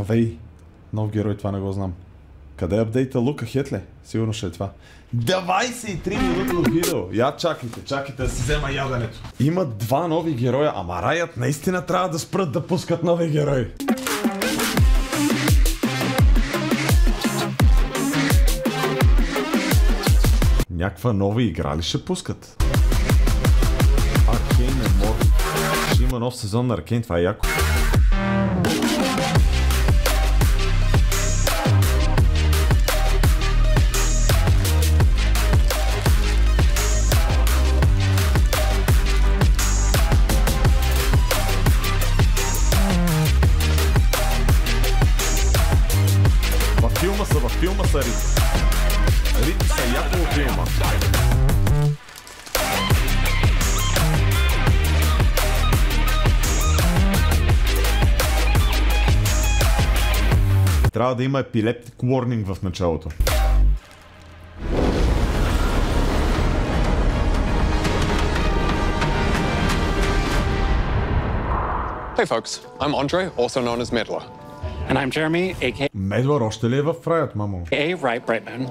Хавей. Нов герой, това не го знам. Къде е апдейта? Look ahead ли? Сигурно ще е това. 23 минути от видео. Я чакайте да си взема яденето. Има два нови героя, ама Riot наистина трябва да спрат да пускат нови герои. Някаква нова игра ли ще пускат? Аркейн е мор. Ще има нов сезон на Аркейн, това е яко. Във филма са Рити. Рити са яко във филма. Трябва да има епилептик warning в началото. Hey folks, I'm Andre, also known as Medler. And I'm Jeremy, aka Медвар още ли е в Riot, мамо? Right Brightman.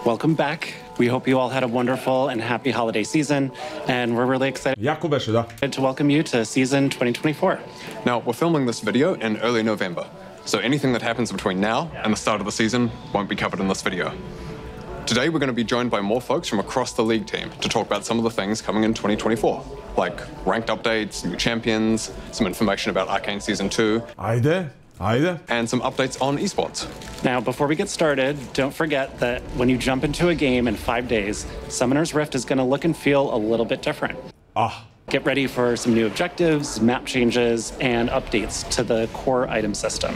Welcome back. We hope you all had a wonderful and happy holiday season, and we're really excited Яко беше, да. to welcome you to season 2024. Now, we're filming this video in early November, so anything that happens between now and the start of the season won't be covered in this video. Today, we're going to be joined by more folks from across the league team to talk about some of the things coming in 2024, like ranked updates, new champions, some information about Arcane Season 2, Айде. and some updates on esports. Now, before we get started, don't forget that when you jump into a game in 5 days, Summoner's Rift is going to look and feel a little bit different. Get ready for some new objectives, map changes, and updates to the core item system.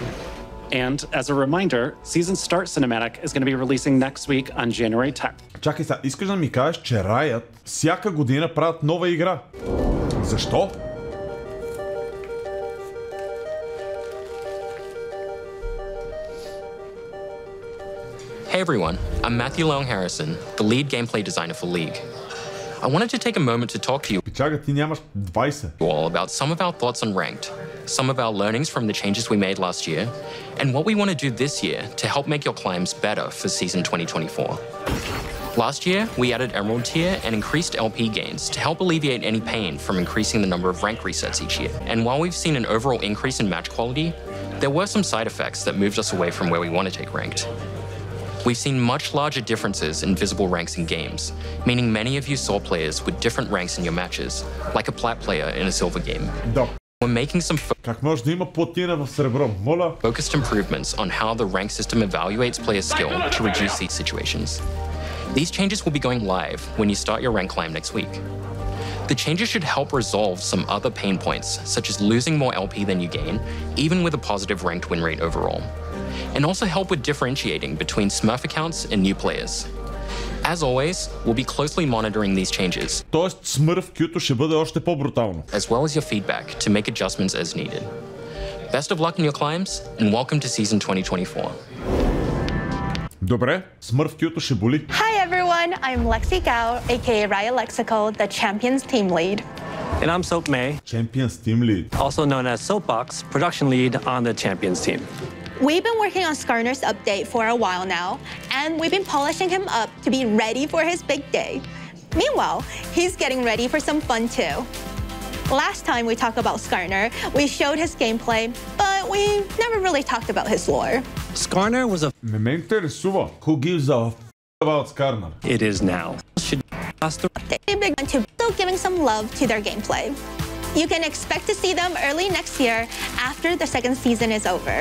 And as a reminder, Season Start Cinematic is going to be releasing next week on January 10th. Чакай сега, искаш да ми кажеш, че Riot всяка година правят нова игра? Защо? Hey everyone, I'm Matthew Long Harrison, the lead gameplay designer for League. I wanted to take a moment to talk to you Пичага, ти нямаш 20. all about some of our thoughts on Ranked, some of our learnings from the changes we made last year, and what we want to do this year to help make your climbs better for season 2024. Last year, we added Emerald tier and increased LP gains to help alleviate any pain from increasing the number of rank resets each year. And while we've seen an overall increase in match quality, there were some side effects that moved us away from where we want to take Ranked. We've seen much larger differences in visible ranks in games, meaning many of you saw players with different ranks in your matches, like a plat player in a silver game. Да. We're making some Как може да има платина в сребро? Моля. focused improvements on how the rank system evaluates player skill to reduce these situations. These changes will be going live when you start your rank climb next week. The changes should help resolve some other pain points, such as losing more LP than you gain, even with a positive ranked win rate overall, and also help with differentiating between Smurf accounts and new players. As always, we'll be closely monitoring these changes, Тоест Смърф Кюто ще бъде още по-брутално. as well as your feedback to make adjustments as needed. Best of luck in your climbs, and welcome to season 2024. Добре, Смърф Кюто ще боли. Hi everyone, I'm Lexi Gao, aka Riot Lexical, the Champions team lead. And I'm Soap May, Champions Team Lead. also known as Soapbox, production lead on the Champions team. We've been working on Skarner's update for a while now, and we've been polishing him up to be ready for his big day. Meanwhile, he's getting ready for some fun too. Last time we talked about Skarner, we showed his gameplay, but we never really talked about his lore. Skarner was a Не ме интересува. Who gives a f*** about Skarner? it is now. Should pass the They've begun to still giving some love to their gameplay. You can expect to see them early next year after the second season is over.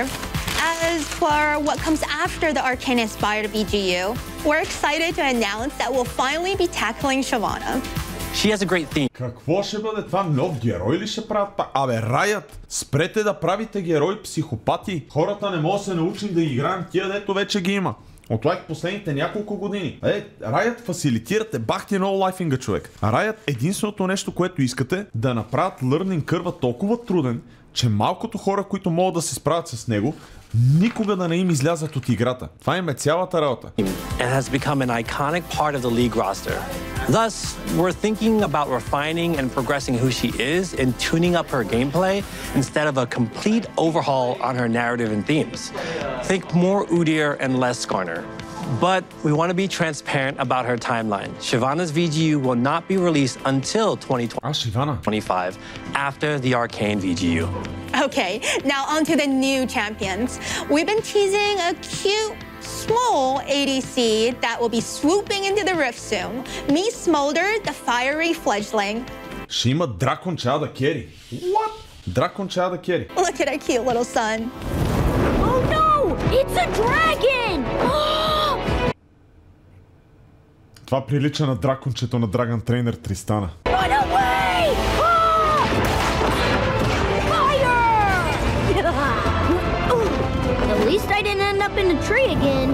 As for what comes after the Arcane-inspired BGU, we're excited to announce that we'll finally be tackling Shyvana. She has a great theme. Какво ще бъде това? Нов герой ли ще правят? Абе, Riot, спрете да правите герои психопати. Хората не могат да се научим да играем тия, дето вече ги има. От лайк последните няколко години. Riot фасилитирате, бахте много лайфинга, човек. Riot единственото нещо, което искате, да направят learning curve толкова труден, че малкото хора, които могат да се справят с него, никога да не им излязат от играта. Това им е цялата работа. It has become an iconic part of the league roster. Thus, we're thinking about refining and progressing who she is and tuning up her gameplay instead of a complete overhaul on her narrative and themes. Think more Udyr and less Skarner. But we want to be transparent about her timeline. Shyvana's VGU will not be released until 2025 after the Arcane VGU. Okay, now on to the new champions. We've been teasing a cute, small ADC that will be swooping into the rift soon. Meet Smolder, the fiery fledgling. Ще има дракон чада кери. What? Дракон чада кери. Look at our cute little son. Oh no! It's a dragon! Това прилича на дракончето на Драгон Трейнер Тристана. Run away! Ah! Fire! At least I didn't end up in a tree again.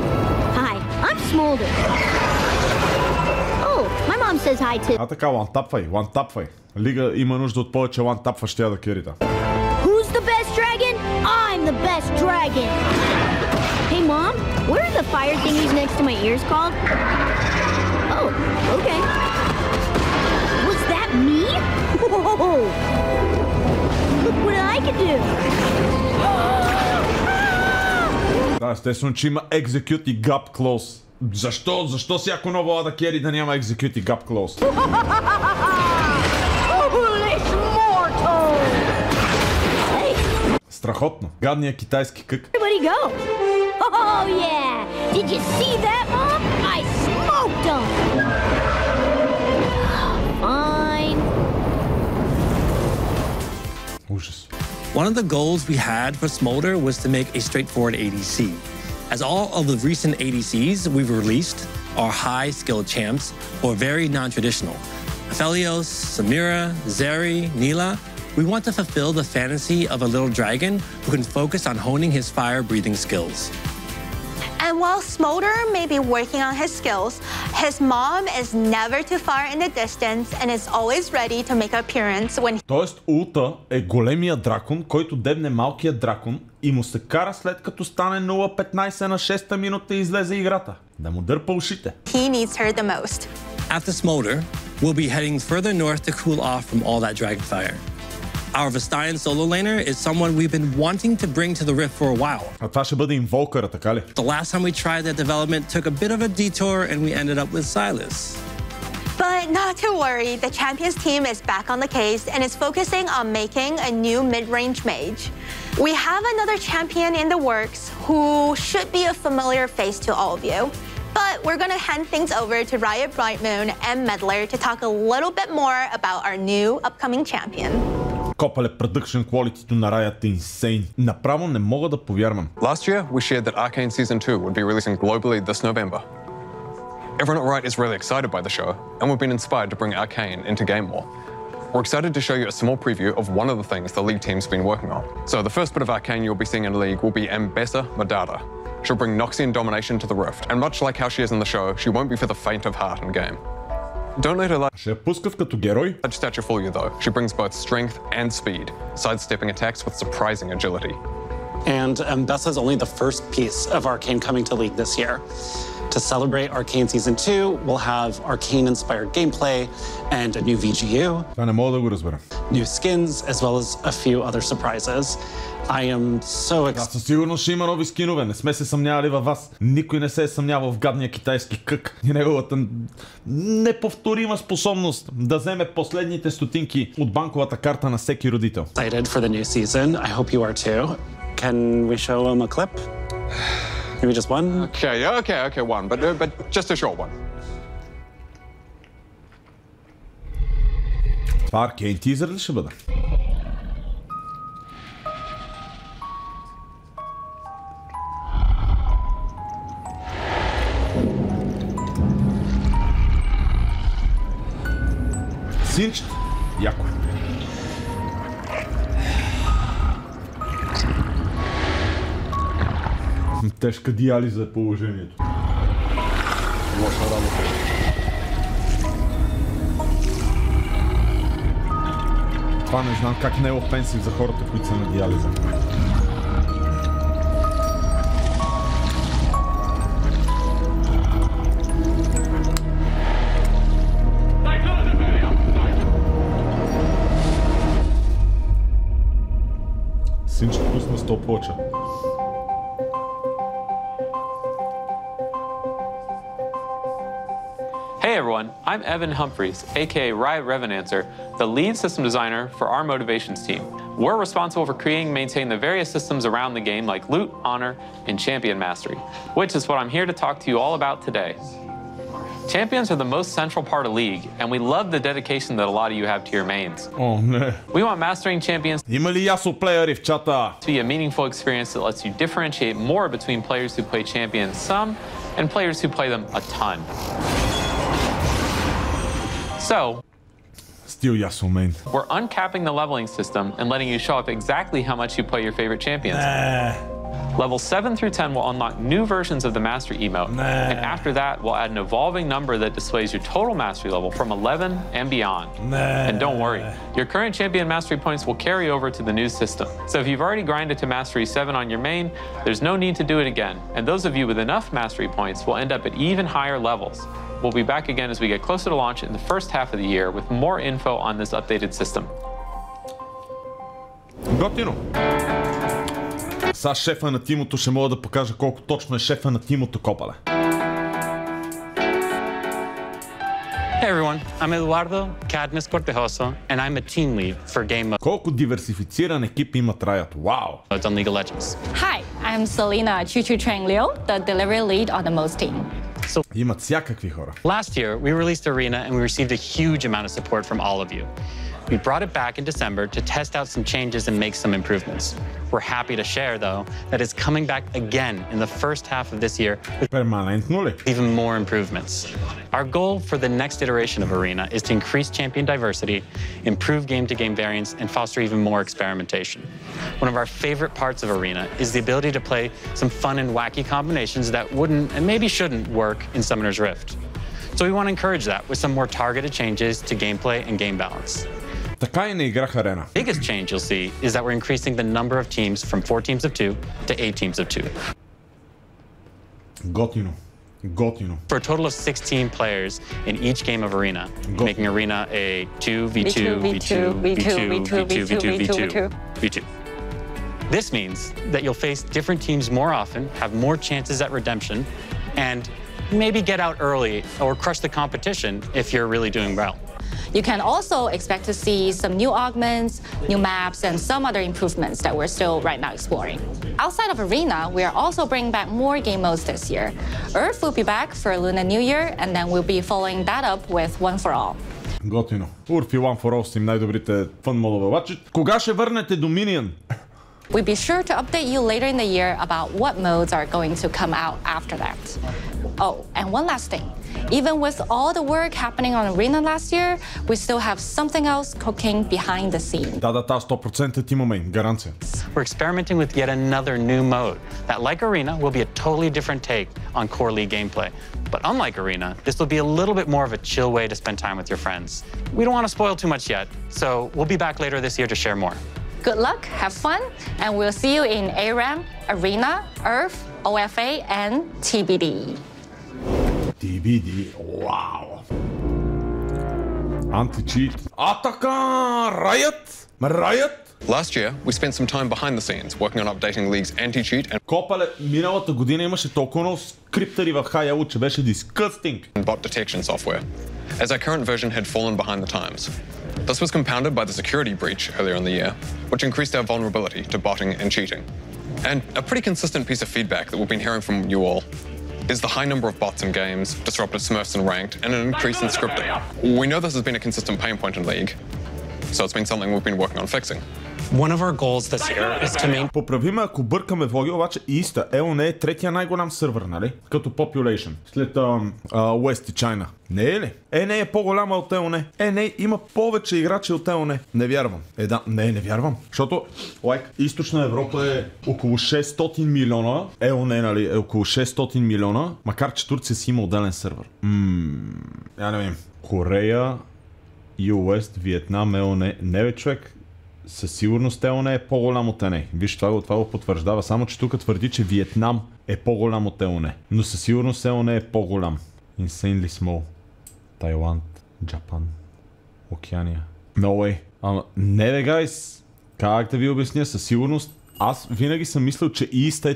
Hi, I'm Smolder. Oh, my mom says hi too. А така, one-tapвай. Лига има нужда от повече one-tapващи да керита. Who's the best dragon? I'm the best dragon. Hey, Mom, what are the fire thingies next to my ears called? Oh, okay. Was that me? Whoa! Look what I can do. Да, естествено, че има Execute и Gap Close. Защо всяко ново ада кери да няма Execute и Gap Close? Страхотно. Гадния китайски кък. Everybody go. Oh yeah. Did you see that, Mom? I smoked them. Fine. Ужас. One of the goals we had for Smolder was to make a straightforward ADC. As all of the recent ADCs we've released are high-skilled champs or very non-traditional. Aphelios, Samira, Zeri, Neela. We want to fulfill the fantasy of a little dragon who can focus on honing his fire-breathing skills. And while Smolder may be working on his skills, his mom is never too far in the distance and is always ready to make an appearance when... Тоест улта е големия дракон, който дебне малкия дракон и му се кара след като стане 0-15 на 6-та минута и излезе играта. Да му дърпа ушите. He needs her the most. After Smolder, we'll be heading further north to cool off from all that dragon fire. Our Vestayan solo laner is someone we've been wanting to bring to the Rift for a while. А това ще бъде инволкъра, така ли? The last time we tried that development took a bit of a detour and we ended up with Silas. But not to worry, the Champions team is back on the case and is focusing on making a new mid-range mage. We have another champion in the works who should be a familiar face to all of you. But we're gonna hand things over to Riot Brightmoon and Meddler to talk a little bit more about our new upcoming champion. Копале, production quality-то на Riot е insane. Направо не мога да повярвам. Last year, we shared that Arcane Season 2 would be releasing globally this November. Everyone at Riot is really excited by the show, and we've been inspired to bring Arcane into game more. We're excited to show you a small preview of one of the things the League team's been working on. So the first bit of Arcane you'll be seeing in League will be Ambessa Madara. She'll bring Noxian domination to the Rift, and much like how she is in the show, she won't be for the faint of heart in game. Don't let her Ще я пускат като герой? large stature fool you though. She brings both strength and speed, sidestepping attacks with surprising agility. And Ambessa is only the first piece of Arcane coming to League this year. To celebrate Arcane Season 2, we'll have Arcane-inspired gameplay and a new VGU. Това не мога да го разбера. New skins, as well as a few other surprises. I am so excited. Със сигурност ще има нови скинове, не сме се съмнявали във вас. Никой не се е съмнявал в гадния китайски кък и неговата неповторима способност да вземе последните стотинки от банковата карта на всеки родител. Excited for the new season. I hope you are too. Can we show them a clip? Maybe just one? Okay, one, but just a short one. Това Аркейн тизър ли ще бъде? Синчет. Яко. Тежка диализа е положението. Лоша работа. Това не знам как не е офенсив за хората, които са на диализа. Hey everyone, I'm Evan Humphreys, aka Riot Revenancer, the lead system designer for our motivations team. We're responsible for creating and maintaining the various systems around the game like loot, honor, and champion mastery, which is what I'm here to talk to you all about today. Champions are the most central part of League, and we love the dedication that a lot of you have to your mains. О, не. We want mastering champions Има ли ясо плеери в чата? to be a meaningful experience that lets you differentiate more between players who play champions some and players who play them a ton. So, Still ясо, man. we're uncapping the leveling system and letting you show up exactly how much you play your favorite champions. Levels 7 through 10 will unlock new versions of the Mastery emote, and after that, we'll add an evolving number that displays your total Mastery level from 11 and beyond. And don't worry, your current champion Mastery points will carry over to the new system. So if you've already grinded to Mastery 7 on your main, there's no need to do it again, and those of you with enough Mastery points will end up at even higher levels. We'll be back again as we get closer to launch in the first half of the year with more info on this updated system. Готино. Сега шефа на тимото ще мога да покажа колко точно е шефа на тимото, копале. Hey everyone, I'm Eduardo Cadmus Cortejoso, and I'm a team lead for game Колко диверсифициран екип имат Riot. Вау! modes on League of Legends. Hi, I'm Selena Chuchu Trang Liu, the delivery lead on the MOS team. Имат всякакви хора. Last year, we released Arena and we received a huge amount of support from all of you. We brought it back in December to test out some changes and make some improvements. We're happy to share, though, that it's coming back again in the first half of this year with Перманентно ли? even more improvements. Our goal for the next iteration of Arena is to increase champion diversity, improve game-to-game variance, and foster even more experimentation. One of our favorite parts of Arena is the ability to play some fun and wacky combinations that wouldn't and maybe shouldn't work in Summoner's Rift. So we want to encourage that with some more targeted changes to gameplay and game balance. Така и не играх Арена. Biggest change you'll see is that we're increasing the number of teams from 4 teams of 2 to 8 teams of 2. Готино. Готино. For a total of 16 players in each game of Arena, making Arena a 2v2, v2, v2, v2, v2, v2, v2. This means that you'll face different teams more often, have more chances at redemption, and maybe get out early or crush the competition if you're really doing well. You can also expect to see some new augments, new maps, and some other improvements that we're still right now exploring. Outside of Arena, we are also bringing back more game modes this year. Earth will be back for Lunar New Year, and then we'll be following that up with One for All. Готино. Урф и One for All са им най-добрите фън модове. Обаче, кога ще върнете Dominion? We'll be sure to update you later in the year about what modes are going to come out after that. Oh, and one last thing. Even with all the work happening on Arena last year, we still have something else cooking behind the scenes. Да, тази 100% ти момент, гаранция. We're experimenting with yet another new mode that, like Arena, will be a totally different take on core League gameplay. But unlike Arena, this will be a little bit more of a chill way to spend time with your friends. We don't want to spoil too much yet, so we'll be back later this year to share more. Good luck, have fun, and we'll see you in ARAM, Arena, Earth, OFA, and TBD. TBD, вау! Anti-cheat. А така! Riot! Last year, we spent some time behind the scenes working on updating League's anti-cheat and Копале, миналата година имаше толкова много скриптъри в HiELO, че беше disgusting. bot detection software, as our current version had fallen behind the times. This was compounded by the security breach earlier in the year, which increased our vulnerability to botting and cheating. And a pretty consistent piece of feedback that we've been hearing from you all is the high number of bots in games, disrupted smurfs in ranked, and an increase in scripting. We know this has been a consistent pain point in League, so it's been something we've been working on fixing. One of our goals this year is to maintain. Поправиме, ако бъркаме Воги, обаче Иста, не е третия най-голям сървър, нали? Като population, след West и China. Не е ли? Не е по-голяма от ЕОНЕ. Не, има повече играчи от ЕОНЕ. Не вярвам. Не вярвам. Защото, Източна Европа е около 600 милиона. ЕОНЕ, нали, е около 600 милиона, макар че Турция си има отделен сървър. Я не вим. Корея, US, Виетнам, ЕОНЕ. Не бе, човек. Със сигурност ЕОНЕ е по-голям от ЕНЕ. Виж, това го потвърждава. Само, че тук твърди, че Виетнам е по-голям от ЕОНЕ. Но със сигурност ЕОНЕ е по-голям. Insanely small. Тайланд, Джапан, Океания. No way. Не бе, гайс. Как да ви обясня? Със сигурност Аз винаги съм мислил, че East е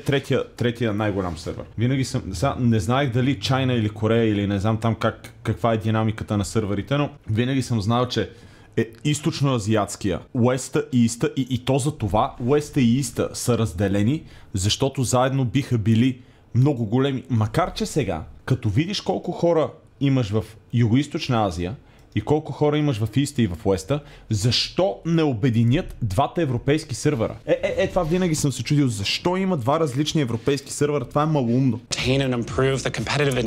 третия най-голям сервер. Винаги съм... Сега не знаех дали Чайна или Корея или не знам там каква е динамиката на серверите, но винаги съм знал, че е източно-азиатския. Уеста и Иста и то за това Уеста и Иста са разделени, защото заедно биха били много големи. Макар че сега, като видиш колко хора имаш в Юго-Источна Азия и колко хора имаш в Иста и в Уеста, защо не обединят двата европейски сървъра? Това винаги съм се чудил. Защо има два различни европейски сървъра? Това е малоумно.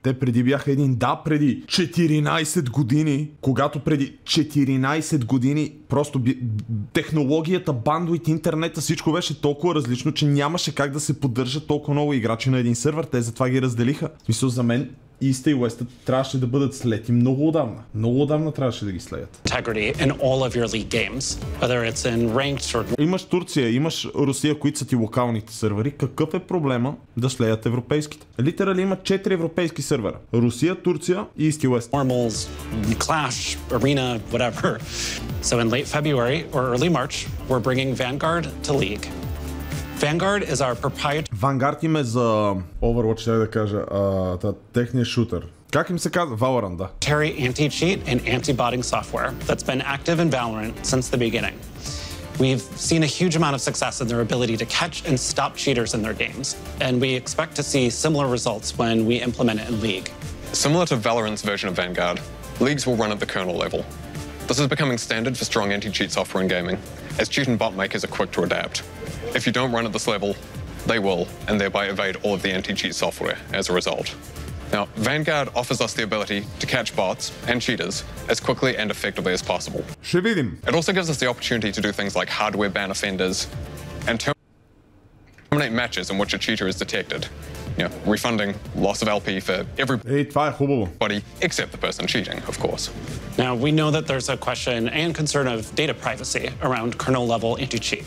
Те преди бяха преди 14 години, когато преди 14 години просто технологията, бандуит, интернета, всичко беше толкова различно, че нямаше как да се поддържат толкова много играчи на един сървър. Те затова ги разделиха. В смисъл, за мен Иста и Уеста трябваше да бъдат слети много отдавна. Много отдавна трябваше да ги слеят. Имаш Турция, имаш Русия, които са ти локалните сървъри. Какъв е проблема да слеят европейските? Литерали има 4 европейски сървъра. Русия, Турция и Ист и Уест. Clash, Arena, whatever. So in late February or early March, we're bringing Vanguard to League. Vanguard is our proprietary... Vanguard им е за Overwatch, ще да кажа, техния шутър. Как им се казва? Valorant, да. Anti-cheat and anti-botting software that's been active in Valorant since the beginning. We've seen a huge amount of success in their ability to catch and stop cheaters in their games, and we expect to see similar results when we implement it in League. Similar to Valorant's version of Vanguard, Leagues will run at the kernel level. This is becoming standard for strong anti-cheat software in gaming, as cheat and bot makers are quick to adapt. If you don't run at this level, they will, and thereby evade all of the anti-cheat software as a result. Now, Vanguard offers us the ability to catch bots and cheaters as quickly and effectively as possible. It also gives us the opportunity to do things like hardware ban offenders and terminate matches in which a cheater is detected. You know, refunding loss of LP for everybody except the person cheating, of course. Now, we know that there's a question and concern of data privacy around kernel-level anti-cheat.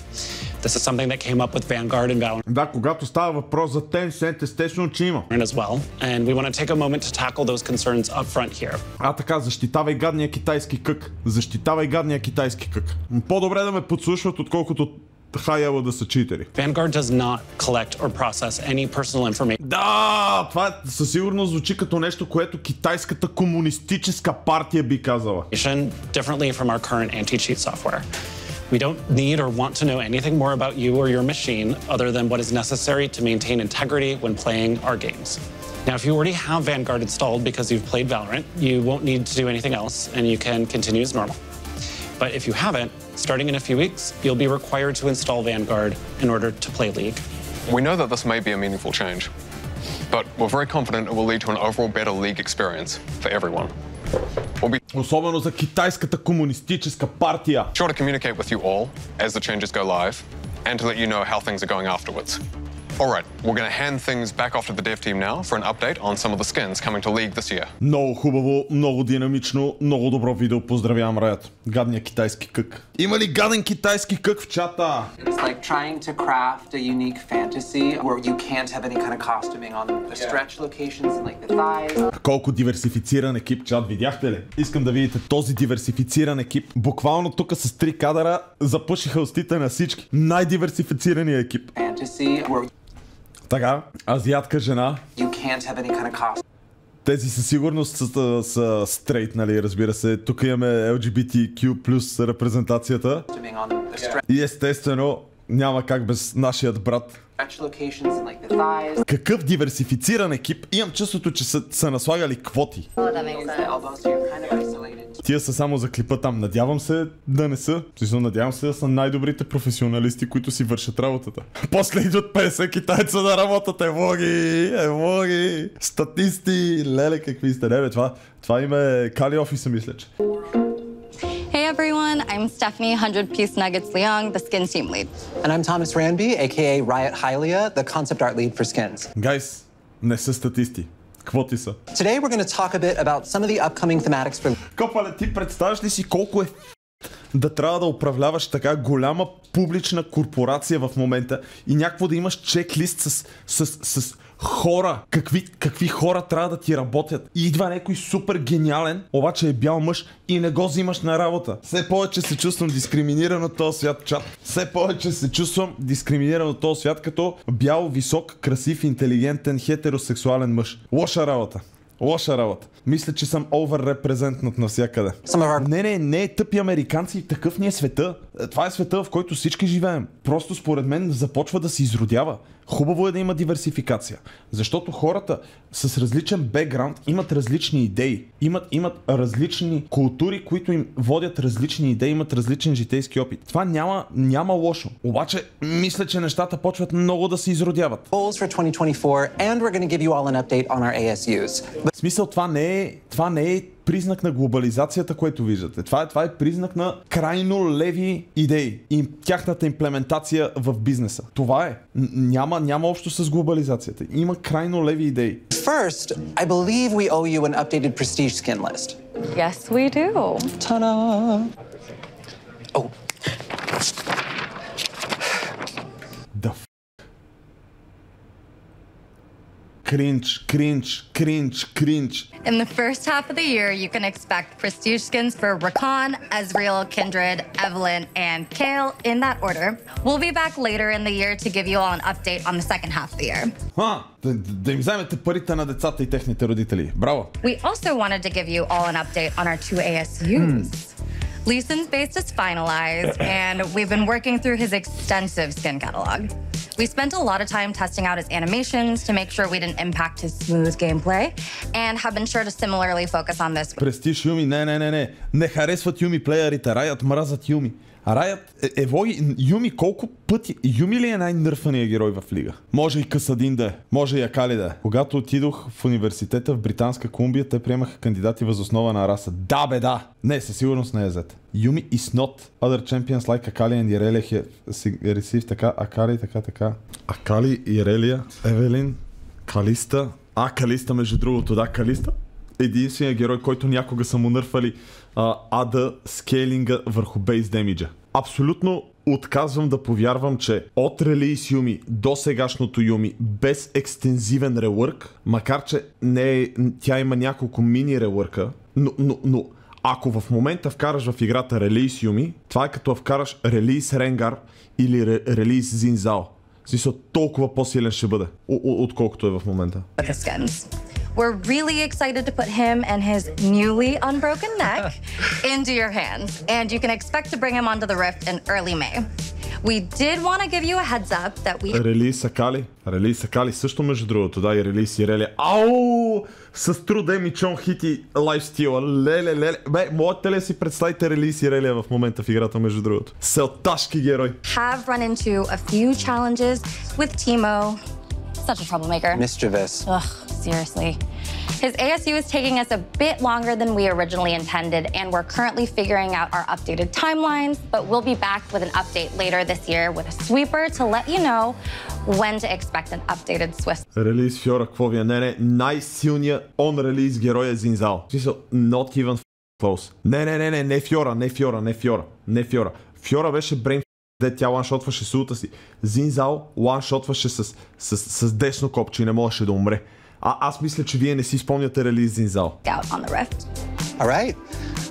This is something that came up with Vanguard and Valorant. Да, когато става въпрос за Tencent, естествено, че има. As well, and we want to take a moment to tackle those concerns up front here. Така, защитавай гадния китайски кък. Защитавай гадния китайски кък. По-добре да ме подслушват, отколкото хаяла да са читери. Vanguard does not collect or process any personal information. Да, това със сигурност звучи като нещо, което китайската комунистическа партия би казала. Differently from our current anti-cheat software. We don't need or want to know anything more about you or your machine other than what is necessary to maintain integrity when playing our games. Now, if you already have Vanguard installed because you've played Valorant, you won't need to do anything else and you can continue as normal. But if you haven't, starting in a few weeks, you'll be required to install Vanguard in order to play League. We know that this may be a meaningful change, but we're very confident it will lead to an overall better League experience for everyone. Особено за китайската комунистическа партия. Sure to communicate with you all as the changes go live and to let you know how things are going afterwards. Alright, we're going to hand things back off to the dev team now for an update on some of the skins coming to League this year. Много хубаво, много динамично, много добро видео. Поздравявам, Раят. Гадния китайски кък. Има ли гаден китайски кък в чата? It's like trying to craft a unique fantasy where you can't have any kind of costuming on the stretch locations and like the thighs. Колко диверсифициран екип, чат, видяхте ли? Искам да видите този диверсифициран екип. Буквално тук с 3 кадъра запушиха устите на всички. Най-диверсифицирания екип. Fantasy where така, азиатка жена. You can't have any kind of costume. Тези със сигурност са стрейт, нали, разбира се. Тук имаме LGBTQ плюс репрезентацията. И естествено, няма как без нашият брат. Какъв диверсифициран екип. Имам чувството, че са наслагали квоти. Тия са само за клипа там. Надявам се да не са. Надявам се да са най-добрите професионалисти, които си вършат работата. После идват 50 китайца да работят. Евлоги, статисти, леле какви сте. Не бе, това им е Кали офиса, мисля, че. Hey everyone, I'm Stephanie 100-Piece Nuggets Leong, the Skins Team Lead. And I'm Thomas Ranby, aka Riot Hylia, the Concept Art Lead for Skins. Guys, не са статисти. Квоти са. Today we're going to talk a bit about some of the upcoming thematics for... Копале, ти представяш ли си колко е да трябва да управляваш така голяма публична корпорация в момента и някакво да имаш чеклист с хора, какви хора трябва да ти работят. И идва някой супер гениален, обаче е бял мъж и не го взимаш на работа. Все повече се чувствам дискриминиран от този свят, чат. Все повече се чувствам дискриминиран от този свят като бял, висок, красив, интелигентен, хетеросексуален мъж. Лоша работа. Лоша работа. Мисля, че съм overrepresented навсякъде. Не, тъпи американци, такъв ни е света. Това е света, в който всички живеем. Просто според мен започва да се изродява. Хубаво е да има диверсификация, защото хората с различен бекграунд имат различни идеи, имат различни култури, които им водят различни идеи, имат различен житейски опит. Това няма лошо. Обаче, мисля, че нещата почват много да се изродяват. В смисъл, това не е признак на глобализацията, което виждате. Това е признак на крайно леви идеи и тяхната имплементация в бизнеса. Това е. Няма общо с глобализацията. Има крайно леви идеи. First, I believe we owe you an updated prestige skin list. Yes, we do. Ta-da! Oh. Cringe. In the first half of the year, you can expect prestige skins for Rakan, Ezreal, Kindred, Evelyn, and Kayle in that order. We'll be back later in the year to give you all an update on the second half of the year. Да им вземете парите на децата и техните родители. Браво! We also wanted to give you all an update on our 2 ASUs. Lee Sin's base is finalized, and we've been working through his extensive skin catalog. We spent a lot of time testing out his animations to make sure we didn't impact his smooth gameplay, and have been sure to similarly focus on this. Престиж Юми, не харесват Юми плеерите, Riot мразят Юми. Riot, Юми колко пъти? Юми ли е най-нърфаният герой в лига? Може и Касадин да е, може и Акали да е. Когато отидох в университета в Британска Колумбия, те приемаха кандидати въз основа на раса. Да! Не, със сигурност не е Z. Юми is not other champions like Акали and Irelia received така, Акали, така. Акали, Irelia, Евелин, Калиста. Калиста между другото, да, Калиста. Единственият герой, който някога са му нърфали АД скейлинга върху бейс демиджа. Абсолютно отказвам да повярвам, че от релиз Юми до сегашното Юми без екстензивен реwork, макар че тя има няколко мини реworka, но ако в момента вкараш в играта релиз Юми, това е като вкараш релиз Ренгар или релиз Зинзао. В смисъл, толкова по-силен ще бъде, отколкото е в момента. We're really excited to put him and his newly unbroken neck into your hands, and you can expect to bring him onto the Rift in early May. We did want to give you a heads up that we... Релиз Акали също между другото, да, и релиз Ирелия. С труда ми чон хити лайфстила. Леле. Можете ли си представите релиз Ирелия в момента в играта между другото? Селташки герой. Have run into a few challenges with Teemo. Such a troublemaker. Mischievous. Ugh, seriously. His ASU is taking us a bit longer than we originally intended, and we're currently figuring out our updated timelines, but we'll be back with an update later this year with a sweeper to let you know when to expect an updated Swiss. Релиз Фьора, какво ви е? Не, най-силният он-релиз герой е Зинзао. Not even close. Не Фьора. Фьора беше брейн де тя ланшотваше с улта си. Зинзао ланшотваше с десно копче и не можеше да умре. Аз мисля, че вие не си спомняте релиз Зинзао. Alright,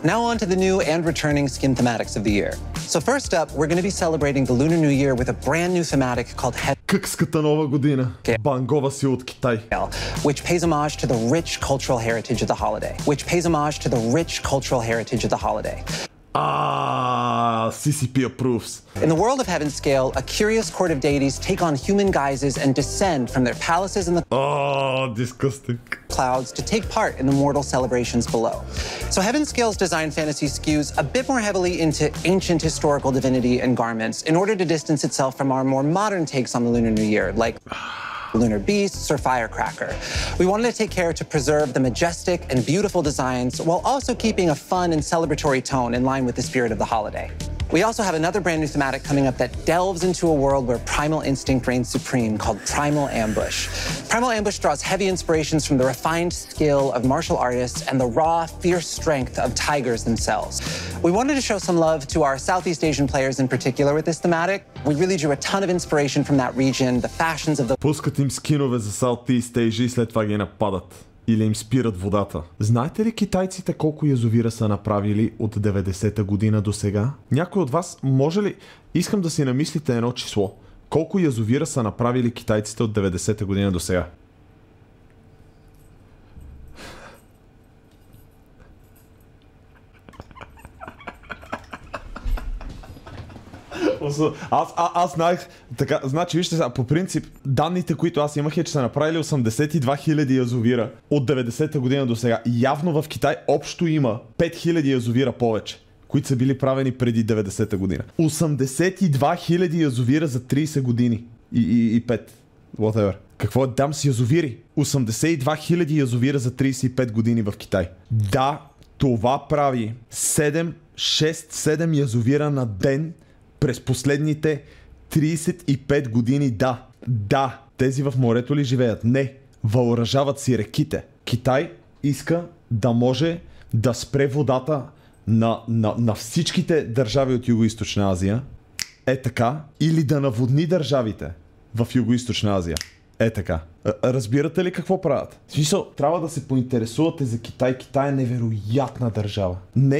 now on to the new and returning skin thematics of the year. So first up, we're going to be celebrating the Lunar New Year with a brand new thematic called Къкската нова година. Бангова си от Китай. Which pays homage to the rich cultural heritage of the holiday. CCP approves. In the world of Heavenscale, a curious court of deities take on human guises and descend from their palaces in the disgusting clouds to take part in the mortal celebrations below. So Heavenscale's design fantasy skews a bit more heavily into ancient historical divinity and garments in order to distance itself from our more modern takes on the Lunar New Year, like lunar beasts or firecracker. We wanted to take care to preserve the majestic and beautiful designs while also keeping a fun and celebratory tone in line with the spirit of the holiday. We also have another brand new thematic coming up that delves into a world where primal instinct reigns supreme, called Primal Ambush. Primal Ambush draws heavy inspirations from the refined skill of martial artists and the raw, fierce strength of tigers themselves. We wanted to show some love to our Southeast Asian players in particular with this thematic. We really drew a ton of inspiration from that region, the fashions of the... Пускат им скинове за Southeast Asia и след това ги нападат. Или им спират водата. Знаете ли китайците колко язовира са направили от 90-та година до сега? Някой от вас може ли... Искам да си намислите едно число. Колко язовира са направили китайците от 90-та година до сега? Аз знаех, така, значи вижте сега, по принцип, данните, които аз имах е, че са направили 82 000 язовира от 90-та година до сега. Явно в Китай общо има 5000 язовира повече, които са били правени преди 90-та година. 82 000 язовира за 30 години и 5. Whatever. Какво е дам с язовири? 82 000 язовира за 35 години в Китай. Да, това прави 6-7 язовира на ден през последните 35 години, да. Тези в морето ли живеят? Не. Въоръжават си реките. Китай иска да може да спре водата на всичките държави от Юго-Источна Азия. Е така. Или да наводни държавите в Юго-Источна Азия. Е така. Разбирате ли какво правят? В смисъл, трябва да се поинтересувате за Китай. Китай е невероятна държава.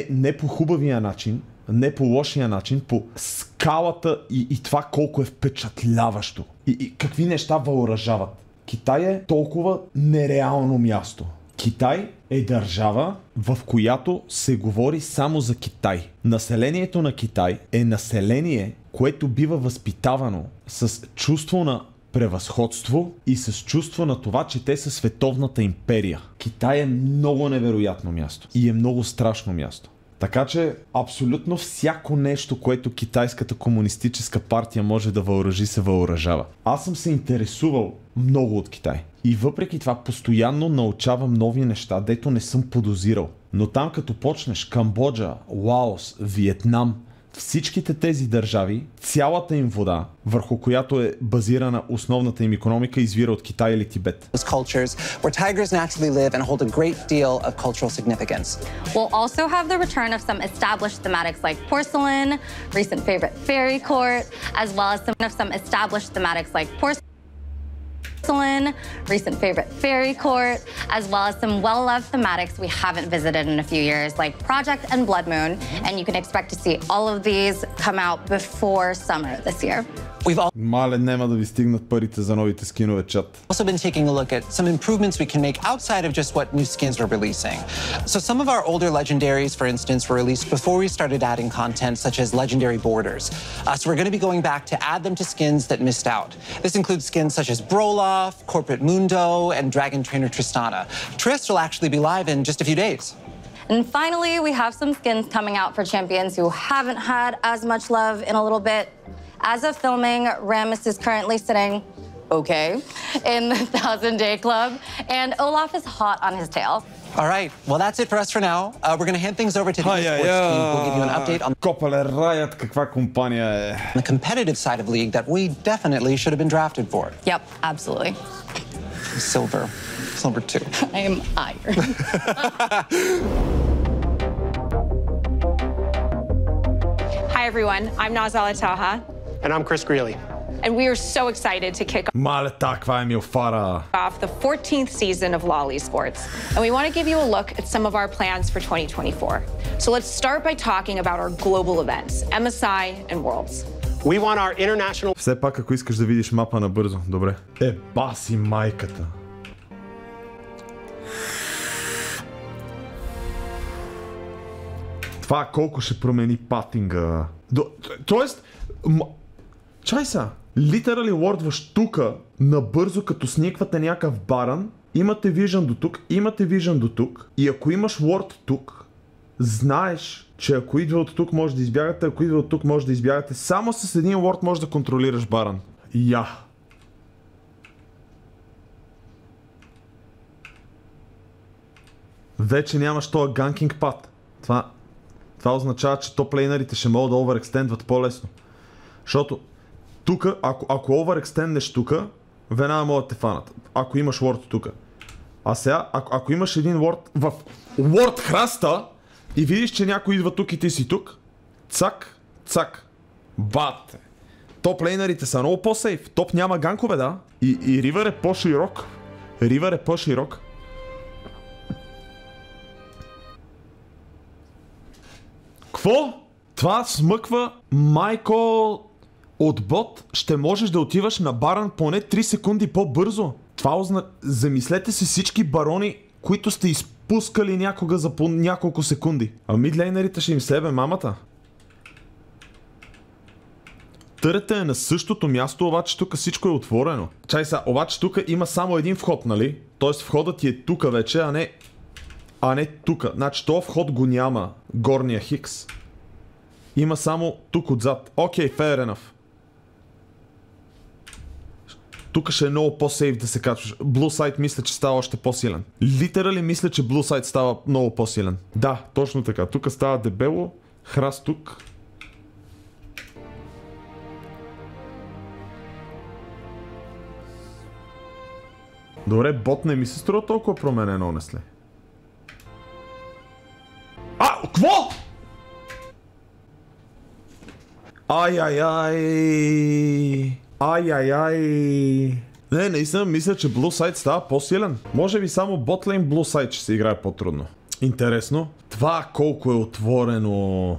Не по хубавия начин, не по лошия начин, по скалата и това колко е впечатляващо. И какви неща въоръжават. Китай е толкова нереално място. Китай е държава, в която се говори само за Китай. Населението на Китай е население, което бива възпитавано с чувство на превъзходство и с чувство на това, че те са световната империя. Китай е много невероятно място и е много страшно място. Така че абсолютно всяко нещо, което китайската комунистическа партия може да въоръжи, се въоръжава. Аз съм се интересувал много от Китай. И въпреки това постоянно научавам нови неща, дето не съм подозирал. Но там като почнеш Камбоджа, Лаос, Виетнам, всичките тези държави, цялата им вода, върху която е базирана основната им икономика, извира от Китай или Тибет. Cultures where tigers naturally live and hold a great deal of cultural significance. We'll also have the return of some established thematics like porcelain, recent favorite fairy court, as well as some established thematics like porcelain, recent favorite fairy court, as well as some well-loved thematics we haven't visited in a few years, like Project and Blood Moon, and you can expect to see all of these come out before summer this year. Мале, нема да ви стигнат парите за новите скинове, чат. Also been taking a look at some improvements we can make outside of just what new skins we're releasing. So some of our older legendaries, for instance, were released before we started adding content such as legendary borders. So we're going to be going back to add them to skins that missed out. This includes skins such as Broloff, Corporate Mundo, and Dragon Trainer Tristana. Trist will actually be live in just a few days. And finally, we have some skins coming out for champions who haven't had as much love in a little bit. As of filming, Rammus is currently sitting, in the 1000-day club, and Olaf is hot on his tail. All right, well, that's it for us for now. We're going to hand things over to the esports team. We'll give you an update on Riot, каква компания е. The competitive side of League that we definitely should have been drafted for. Yep, absolutely. Silver 2. I am iron. Hi, everyone. I'm Nazala Taha. And I'm Chris Greeley. And we are so excited to kick off the 14th season of LOL Esports. And we want to give you a look at some of our plans for 2024. So let's start by talking about our global events, MSI and Worlds. We want our international... Все пак, ако искаш да видиш мапа набързо, добре. Баси майката. Това колко ще промени патинга. Тоест... Чай са, литерали уордваш тука набързо, като сниквате някакъв баран, имате вижън до тук, имате вижън до тук и ако имаш уорд тук, знаеш, че ако идва от тук може да избягате, ако идва от тук може да избягате, само с един уорд може да контролираш баран. Вече нямаш този ганкинг пат. Това Това означава, че топ-лейнерите ще могат да оверекстендват по-лесно. Защото тук, ако оверекстенднеш тук, веднага могат да те фанат. Ако имаш ворд тук. А сега, ако имаш един ворд в ворд храста и видиш, че някой идва тук и ти си тук, цак, цак. Бате. Топ-лейнерите са много по-сейф. Топ няма ганкове, да. И ривър е по-широк. Ривър е по-широк. Кво? Това смъква майко от бот. Ще можеш да отиваш на баран поне 3 секунди по-бързо. Това замислете си всички барони, които сте изпускали някога за по няколко секунди. А мидлейнерите ще им себе мамата. Търете е на същото място, обаче тук всичко е отворено. Чай сега, обаче тук има само един вход, нали? Тоест входът ти е тук вече, а не тук. Значи този вход го няма, горния хикс. Има само тук отзад. Окей, fair enough. Тук ще е много по-сейф да се качваш. Blue Side мисля, че става още по-силен. Литерали мисля, че Blue Side става много по-силен. Да, точно така. Тук става дебело. Храст тук. Добре, бот не ми се струва толкова променен, honestly. Кво? Ай-ай-ай. Ай-ай-ай. Не, наистина мисля, че Blue Side става по-силен. Може би само ботлейн Blue Side ще се играе по-трудно. Интересно. Това колко е отворено.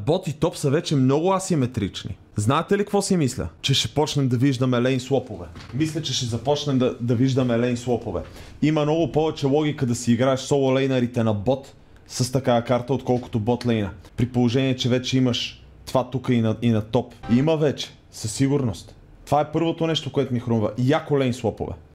Бот и топ са вече много асиметрични. Знаете ли какво си мисля? Че ще почнем да виждаме лейн слопове. Мисля, че ще започнем да виждаме лейн слопове. Има много повече логика да си играеш соло лейнерите на бот с такава карта, отколкото бот лейна. При положение, че вече имаш това тук и на топ. Има вече, със сигурност. Това е първото нещо, което ми хрумва. Яко лейн слопове.